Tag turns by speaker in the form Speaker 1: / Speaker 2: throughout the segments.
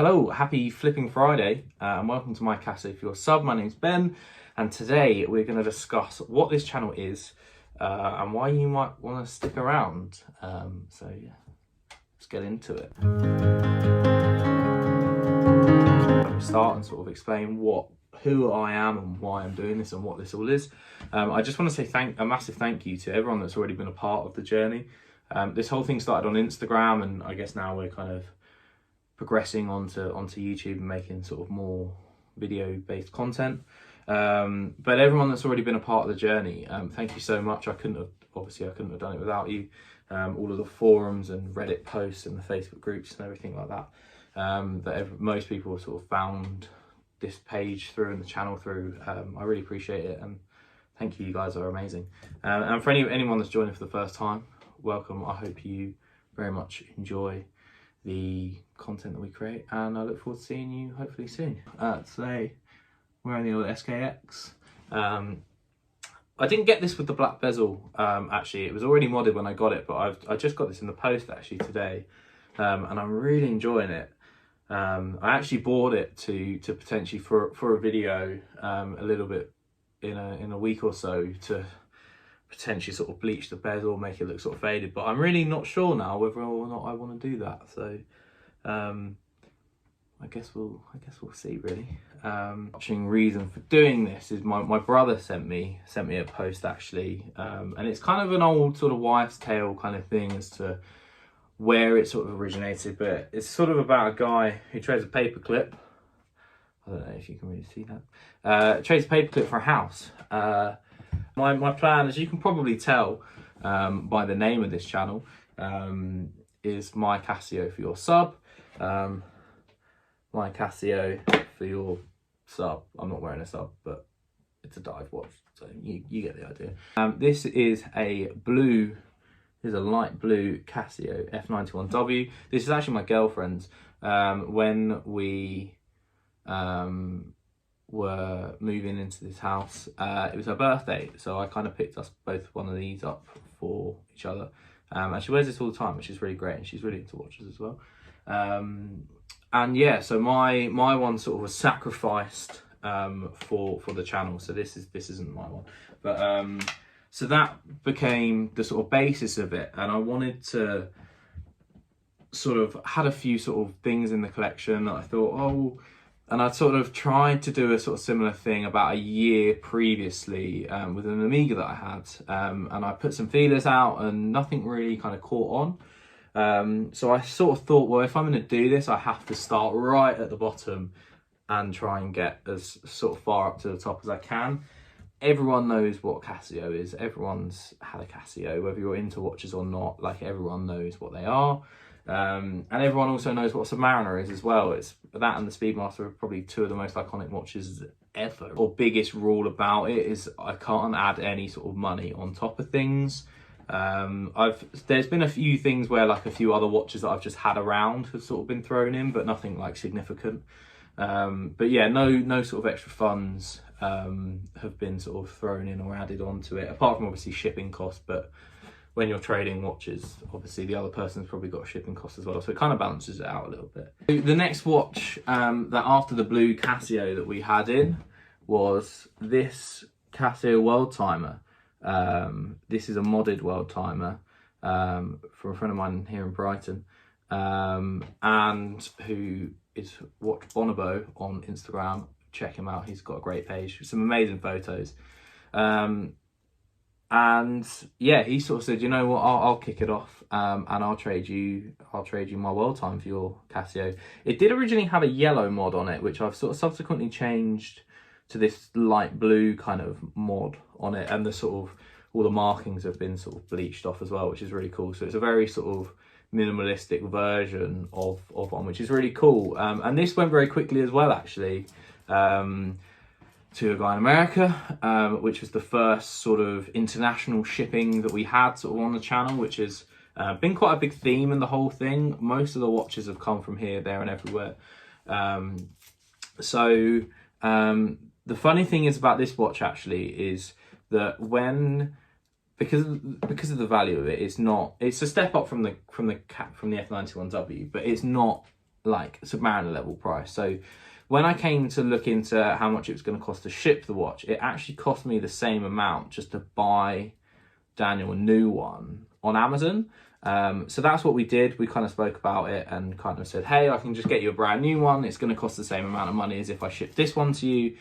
Speaker 1: hello, happy flipping Friday, and welcome to my Casio for your sub. My name's Ben, and today we're going to discuss what this channel is and why you might want to stick around. So yeah, let's get into it. Start and sort of explain who I am and why I'm doing this and what this all is. I just want to say a massive thank you to everyone that's already been a part of the journey. This whole thing started on Instagram, and I guess now we're kind of progressing onto YouTube and making sort of more video-based content. But everyone that's already been a part of the journey, thank you so much. I couldn't have done it without you. All of the forums and Reddit posts and the Facebook groups and everything like that. Most people sort of found this page through and the channel through. I really appreciate it, and thank you. You guys are amazing. And for anyone that's joining for the first time, welcome. I hope you very much enjoy the content that we create, and I look forward to seeing you hopefully soon. Today we're on the old SKX. I didn't get this with the black bezel, actually. It was already modded when I got it, but I just got this in the post actually today, and I'm really enjoying it. I actually bought it to potentially for a video a little bit in a week or so, to potentially sort of bleach the bezel, make it look sort of faded, but I'm really not sure now whether or not I want to do that. So I guess we'll see really. Reason for doing this is my brother sent me a post actually, and it's kind of an old sort of wives' tale kind of thing as to where it sort of originated, but it's sort of about a guy who trades a paperclip. I don't know if you can really see that. Trades a paperclip for a house. My plan, as you can probably tell by the name of this channel, is my Casio for your sub. My Casio for your sub. I'm not wearing a sub, but it's a dive watch, so you get the idea. This is a light blue Casio F91W. This is actually my girlfriend's. When we were moving into this house, it was her birthday, so I kind of picked us both one of these up for each other, and she wears this all the time, which is really great, and she's really into watches as well. And yeah, so my one sort of was sacrificed for the channel, so this isn't my one, but so that became the sort of basis of it, and I wanted to sort of had a few sort of things in the collection that I thought, and I'd sort of tried to do a sort of similar thing about a year previously with an Amiga that I had, and I put some feelers out and nothing really kind of caught on. So I sort of thought, well, if I'm going to do this, I have to start right at the bottom and try and get as sort of far up to the top as I can. Everyone knows what Casio is. Everyone's had a Casio, whether you're into watches or not. Like, everyone knows what they are. And everyone also knows what a Submariner is as well. It's that and the Speedmaster are probably two of the most iconic watches ever. Or biggest rule about it is I can't add any sort of money on top of things. There's been a few things where like a few other watches that I've just had around have sort of been thrown in, but nothing like significant. But yeah, no sort of extra funds have been sort of thrown in or added onto it, apart from obviously shipping costs. But when you're trading watches, obviously the other person's probably got a shipping cost as well, so it kind of balances it out a little bit. The next watch that after the blue Casio that we had in was this Casio World Timer. This is a modded World Timer from a friend of mine here in Brighton, and who is Watch Bonobo on Instagram. Check him out, he's got a great page, some amazing photos. And yeah, he sort of said, you know what, I'll kick it off, and I'll trade you my World Time for your Casio. It did originally have a yellow mod on it, which I've sort of subsequently changed to this light blue kind of mod on it, and the sort of all the markings have been sort of bleached off as well, which is really cool. So it's a very sort of minimalistic version of one, which is really cool. And this went very quickly as well, actually. To a guy in America, which was the first sort of international shipping that we had sort of on the channel, which has been quite a big theme in the whole thing. Most of the watches have come from here, there and everywhere. So the funny thing is about this watch actually is that because of the value of it, it's a step up from the F91W, but it's not like Submariner level price. So when I came to look into how much it was going to cost to ship the watch, it actually cost me the same amount just to buy Daniel a new one on Amazon. So that's what we did. We kind of spoke about it and kind of said, hey, I can just get you a brand new one. It's going to cost the same amount of money as if I shipped this one to you.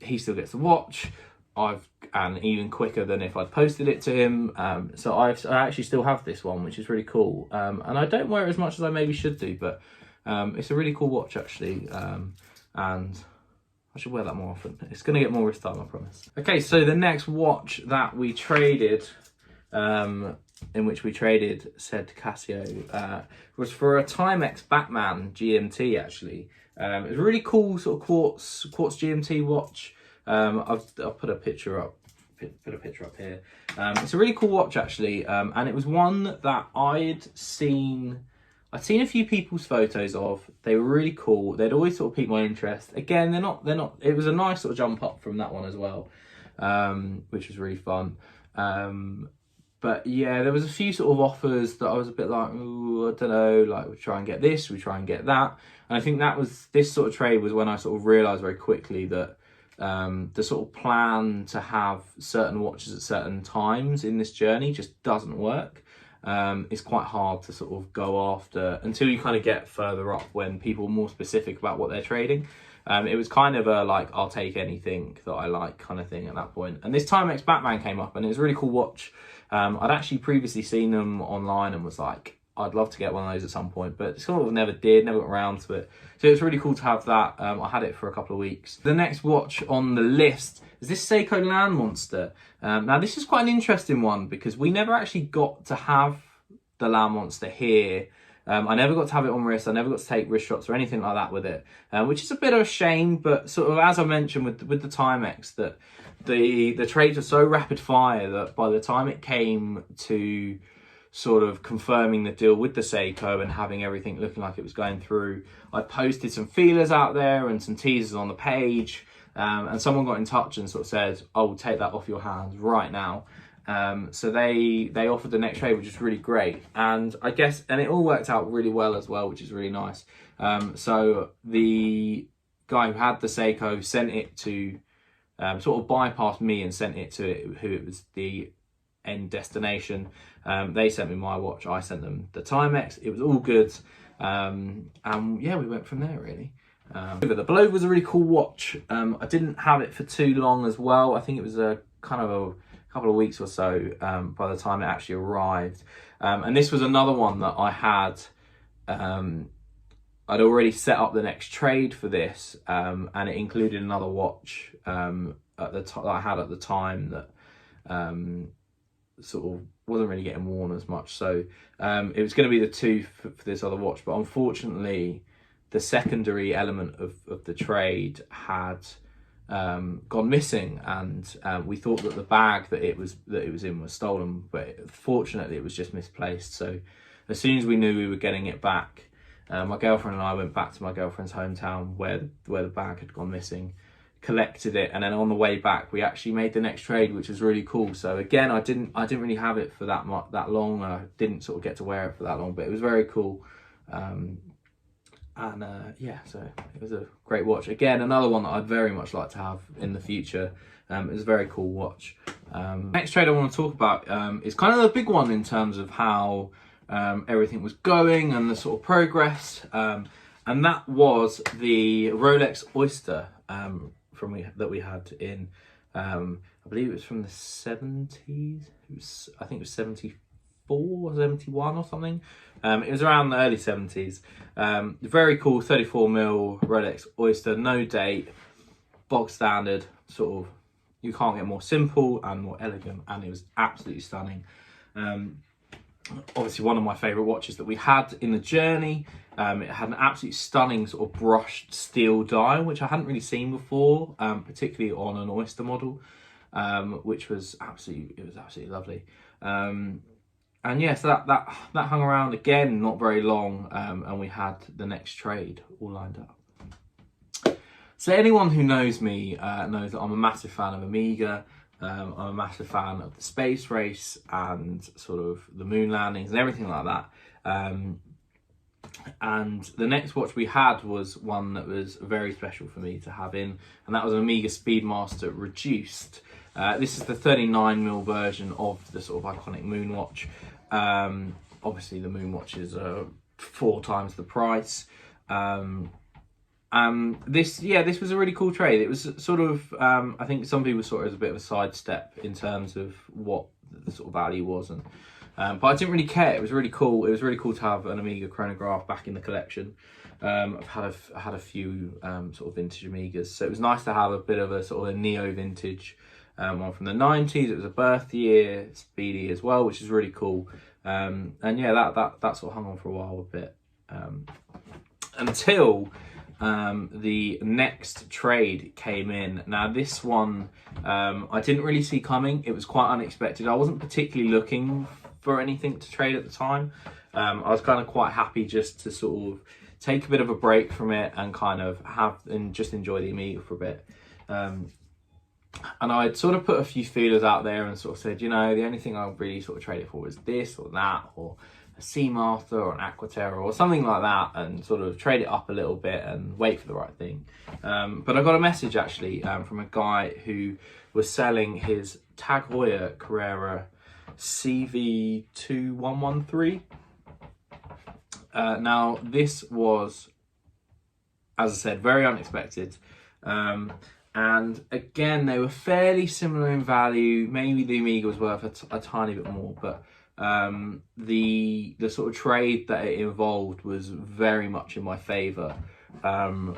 Speaker 1: He still gets the watch. And even quicker than if I'd posted it to him. So I actually still have this one, which is really cool. And I don't wear it as much as I maybe should do, but it's a really cool watch actually. And I should wear that more often. It's going to get more wrist time, I promise. Okay, so the next watch that we traded, in which we traded said Casio, was for a Timex Batman GMT actually. It was a really cool sort of quartz GMT watch. I'll put a picture up. Put a picture up here. It's a really cool watch actually, and it was one that I'd seen a few people's photos of. They were really cool. They'd always sort of piqued my interest. Again, they're not. It was a nice sort of jump up from that one as well, which was really fun. But yeah, there was a few sort of offers that I was a bit like, ooh, I don't know, like we try and get this, we try and get that. And I think this sort of trade was when I sort of realised very quickly that the sort of plan to have certain watches at certain times in this journey just doesn't work. It's quite hard to sort of go after until you kind of get further up when people are more specific about what they're trading. It was kind of a like, I'll take anything that I like kind of thing at that point. And this Timex Batman came up and it was a really cool watch. I'd actually previously seen them online and was like, I'd love to get one of those at some point, but sort of never got around to it. So it's really cool to have that. I had it for a couple of weeks. The next watch on the list is this Seiko Land Monster. Now this is quite an interesting one because we never actually got to have the Land Monster here. I never got to have it on wrist. I never got to take wrist shots or anything like that with it, which is a bit of a shame. But sort of as I mentioned with the Timex, that the trades were so rapid fire that by the time it came to sort of confirming the deal with the Seiko and having everything looking like it was going through, I posted some feelers out there and some teasers on the page, and someone got in touch and sort of said, I will take that off your hands right now. So they offered the next trade, which is really great. And I guess, and it all worked out really well as well, which is really nice. So the guy who had the Seiko sent it to, sort of bypassed me and sent it to who it was the end destination. They sent me my watch, I sent them the Timex. It was all good. And yeah, we went from there really. The Below was a really cool watch. I didn't have it for too long as well. I think it was a kind of a couple of weeks or so by the time it actually arrived. And this was another one that I had, I'd already set up the next trade for this, and it included another watch that I had at the time that sort of wasn't really getting worn as much. So it was going to be the two for this other watch, but unfortunately the secondary element of the trade had gone missing, and we thought that the bag that it was in was stolen, but fortunately it was just misplaced. So as soon as we knew we were getting it back, my girlfriend and I went back to my girlfriend's hometown where the bag had gone missing, collected it, and then on the way back we actually made the next trade, which was really cool. So again, I didn't really have it for that long. I didn't sort of get to wear it for that long, but it was very cool. Yeah, so it was a great watch. Again, another one that I'd very much like to have in the future. It was a very cool watch. Next trade I want to talk about is kind of the big one in terms of how everything was going and the sort of progress. And that was the Rolex Oyster that we had in, I believe it was from the 70s. I think it was 74 or 71 or something. It was around the early 70s. Very cool 34mm Rolex Oyster, no date, bog standard, sort of, you can't get more simple and more elegant, and it was absolutely stunning. Obviously one of my favourite watches that we had in the journey. It had an absolutely stunning sort of brushed steel dial, which I hadn't really seen before, particularly on an Oyster model, which was absolutely lovely. And yeah, so that hung around again, not very long, and we had the next trade all lined up. So anyone who knows me knows that I'm a massive fan of Omega. I'm a massive fan of the space race and sort of the moon landings and everything like that. And the next watch we had was one that was very special for me to have in, and that was an Omega Speedmaster Reduced. This is the 39mm version of the sort of iconic Moonwatch. Obviously the Moonwatches are 4 times the price. This was a really cool trade. It was sort of, I think some people saw it as a bit of a sidestep in terms of what the sort of value was, and but I didn't really care. It was really cool. It was really cool to have an Omega chronograph back in the collection. I've had a few sort of vintage Omegas, so it was nice to have a bit of a sort of a neo vintage one from the 90s. It was a birth year, speedy as well, which is really cool. And yeah, that sort of hung on for a while a bit, until the next trade came in. Now this one I didn't really see coming. It was quite unexpected. I wasn't particularly looking for anything to trade at the time. I was kind of quite happy just to sort of take a bit of a break from it and kind of just enjoy the Amiga for a bit. And I'd sort of put a few feelers out there and sort of said, you know, the only thing I'll really sort of trade it for was this or that, or a Seamaster or an Aquaterra or something like that, and sort of trade it up a little bit and wait for the right thing. But I got a message actually from a guy who was selling his Tag Heuer Carrera CV2113. Now this was, as I said, very unexpected. And again, they were fairly similar in value. Maybe the Amiga was worth a tiny bit more, but the sort of trade that it involved was very much in my favour to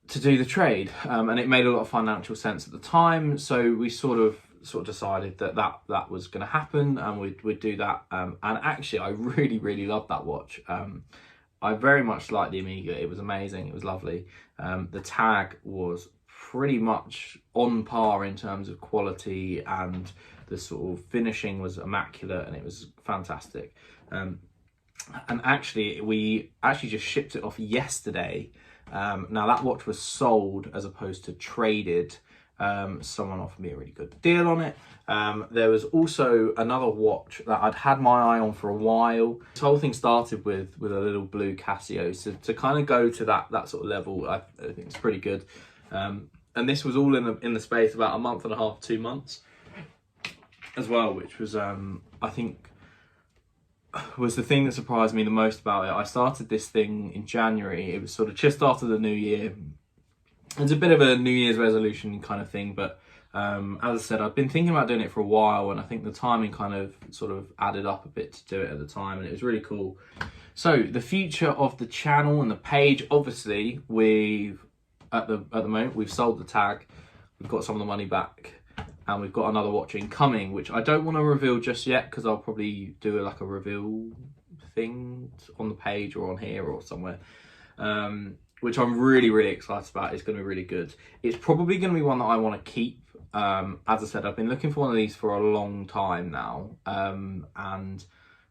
Speaker 1: do the trade, and it made a lot of financial sense at the time. So we sort of decided that was going to happen, and we'd do that. And actually, I really loved that watch. I very much liked the Amiga. It was amazing. It was lovely. The tag was pretty much on par in terms of quality, and the sort of finishing was immaculate, and it was fantastic. And actually, we just shipped it off yesterday. Now that watch was sold as opposed to traded. Someone offered me a really good deal on it. There was also another watch that I'd had my eye on for a while. This whole thing started with a little blue Casio, so to kind of go to that sort of level, I think it's pretty good. And this was all in the space about a month and a half, 2 months as well, which was I think was the thing that surprised me the most about it. I started this thing in January. It was sort of just after the new year. It's a bit of a New Year's resolution kind of thing, but as I said, I've been thinking about doing it for a while, and I think the timing kind of sort of added up a bit to do it at the time, and it was really cool. So the future of the channel and the page, obviously, at the moment we've sold the tag, we've got some of the money back, and we've got another watch incoming, which I don't want to reveal just yet, because I'll probably do like a reveal thing on the page or on here or somewhere. Which I'm really excited about. It's going to be really good. It's probably going to be one that I want to keep. As I said, I've been looking for one of these for a long time now, and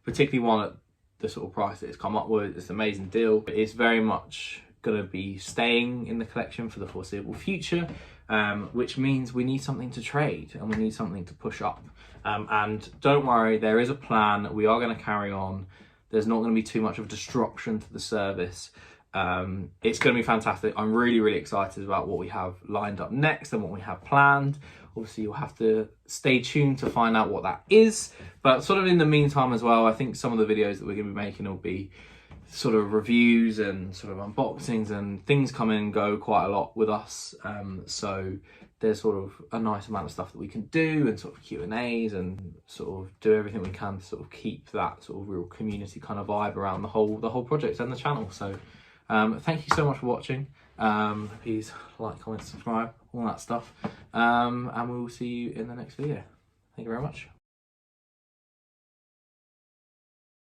Speaker 1: particularly one at the sort of price that it's come up with. It's an amazing deal. It's very much going to be staying in the collection for the foreseeable future, which means we need something to trade and we need something to push up. And don't worry, there is a plan. We are going to carry on. There's not going to be too much of disruption to the service. It's going to be fantastic. I'm really excited about what we have lined up next and what we have planned. Obviously, you'll have to stay tuned to find out what that is. But sort of in the meantime as well, I think some of the videos that we're going to be making will be sort of reviews and sort of unboxings, and things come and go quite a lot with us. So there's sort of a nice amount of stuff that we can do, and sort of Q&As, and sort of do everything we can to sort of keep that sort of real community kind of vibe around the whole project and the channel. So thank you so much for watching. Please like, comment, subscribe, all that stuff. And we will see you in the next video. Thank you very much.